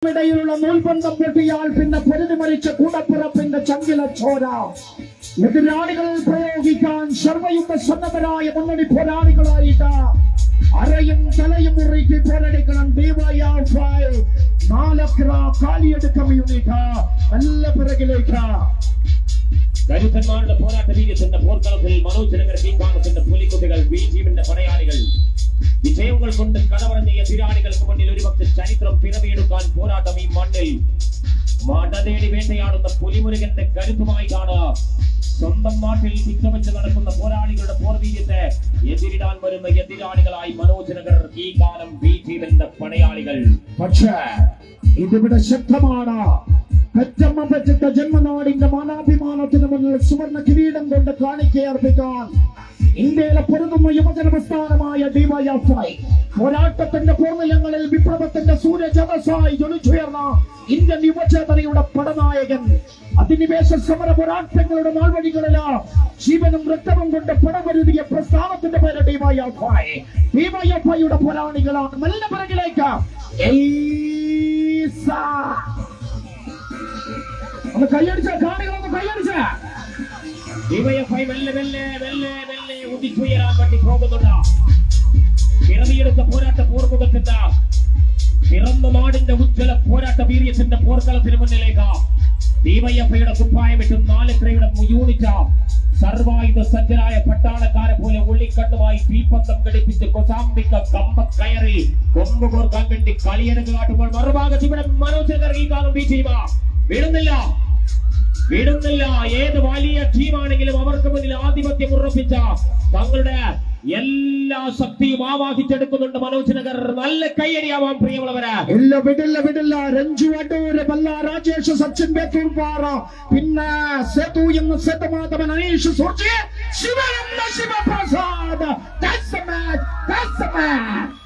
ഇടയിലുള്ള നൂൽബന്ധം പൊട്ടിയാൽ പിന്നെ പൊരുതി മരിച്ച കൂടപ്പുറപ്പിന്റെ ചങ്കില ചോര എതിരാളികളിൽ പ്രയോഗിക്കാൻ സർവയുദ്ധ സന്നദ്ധരായ മുന്നണി പോരാളികളായിട്ട് അരയും തലയും മുറുക്കി പോരടിക്കണം. കാലിയെടുക്ക യൂണിറ്റ് നല്ല പിറകിലേക്ക് കരുത്തന്മാരുടെ പോരാട്ട വീര്യത്തിന്റെ പോർക്കളത്തിൽ മനോജ് നഗർ ടീമാണത്തിന്റെ പുലിക്കുട്ടികൾ ബി ടീമിന്റെ പടയാളികൾ വിജയങ്ങൾ കൊണ്ട് കടവറഞ്ഞ എതിരാളികൾക്ക് മുന്നിൽ ഒരുപക്ഷെ ചരിത്രം പിറവിയെടുക്കാൻ പോരാട്ടം ഈ മണ്ണിൽ മടതേടി വേട്ടയാടുന്ന പുലിമുരുകന്റെ കരുത്തുമായിട്ടാണ് സ്വന്തം നാട്ടിൽ തിക്കവെച്ച് നടക്കുന്ന പോരാളികളുടെ പോർവീര്യത്തെ എതിരിടാൻ വരുന്ന എതിരാളികളായി മനോജ് നഗർ ഈ കാലം ബി ടീമിന്റെ പടയാളികൾ. പക്ഷേ ഇതിവിടെ ശക്തമാണ്. പെറ്റമ്മ പെറ്റിട്ട ജന്മനാടിന്റെ മാനാഭിമാനത്തിന് മുന്നിൽ സുവർണ കിരീടം കൊണ്ട് കാണിക്കയർപ്പിക്കാൻ ഇന്ത്യയിലെ പൊരുതുന്ന യുവജന പ്രസ്ഥാനമായ ഡിവൈഎഫ്ഐ പോരാട്ടത്തിന്റെ പൂർണ്ണയങ്ങളിൽ വിപ്ലവത്തിന്റെ സൂര്യജതസായി ജ്വലിച്ചുയർന്ന ഇന്ത്യൻ യുവചേതനയുടെ പടനായകൻ അധിനിവേശ സമര പോരാട്ടങ്ങളുടെ നാൾവഴികളില് ജീവനും രക്തവും കൊണ്ട് പടമരുതിയ പ്രസ്ഥാനത്തിന്റെ പേര് ഡിവൈഎഫ്ഐ. ഡിവൈഎഫ്ഐയുടെ പോരാളികളാണ്. നല്ല പിറകിലേക്ക് ഒന്ന് കൈയടിച്ച കാണികളൊന്ന് കൈയടിച്ച ഡിവൈഎഫ്ഐ വെല്ലെ വെല്ലെ വെല്ലെ വെല്ലെ ഉദിച്ചുയരാൻ വേണ്ടി പോകുന്നുണ്ട്. പിറവിയെടുത്ത പോരാട്ട പോർമുഖത്തിന്റെ പിറന്ന നാടിന്റെ ഉജ്ജ്വല പോരാട്ട വീര്യത്തിന്റെ പോർക്കളത്തിന് മുന്നിലേക്ക് ഡിവൈഎഫ്ഐയുടെ കുപ്പായമിട്ട് 4 ക്രയുടെ യൂണിറ്റ് സർവായുധ സജ്ജരായ പട്ടാളക്കാരെ പോലെ ഉള്ളിക്കണ്ണുമായി തീപ്പന്തം ഘടിപ്പിച്ച് കൊസാമ്പിക്ക കമ്പക്കയറി കൊമ്പുകോർക്കാൻ വേണ്ടി കളിയെടുക്ക് കാട്ടുമ്പോൾ മറുഭാഗത്ത് ഇവിടെ മനോജ് നഗർ ഈ കാലം ബി ടീം വിടുന്നില്ല. ഏത് വലിയ ടീമാണെങ്കിലും അവർക്ക് മുന്നിൽ ആധിപത്യം ഉറപ്പിച്ച തങ്ങളുടെ എല്ലാ ശക്തിയും ആവാഹിച്ചെടുക്കുന്നുണ്ട് മനോജ് നഗർ. നല്ല കയ്യടിയാവാം പ്രിയമുള്ളവരെ. വിടില്ല. രഞ്ജു അടൂര്, ബല്ല രാജേഷ്, സച്ചിൻ ബേത്തൂർപ്പാറ, പിന്നെ സേതു എന്ന സേതുമാധവൻ, അനീഷ് സൂർജി, ശിവ എന്ന ശിവപ്രസാദ്. That's the match.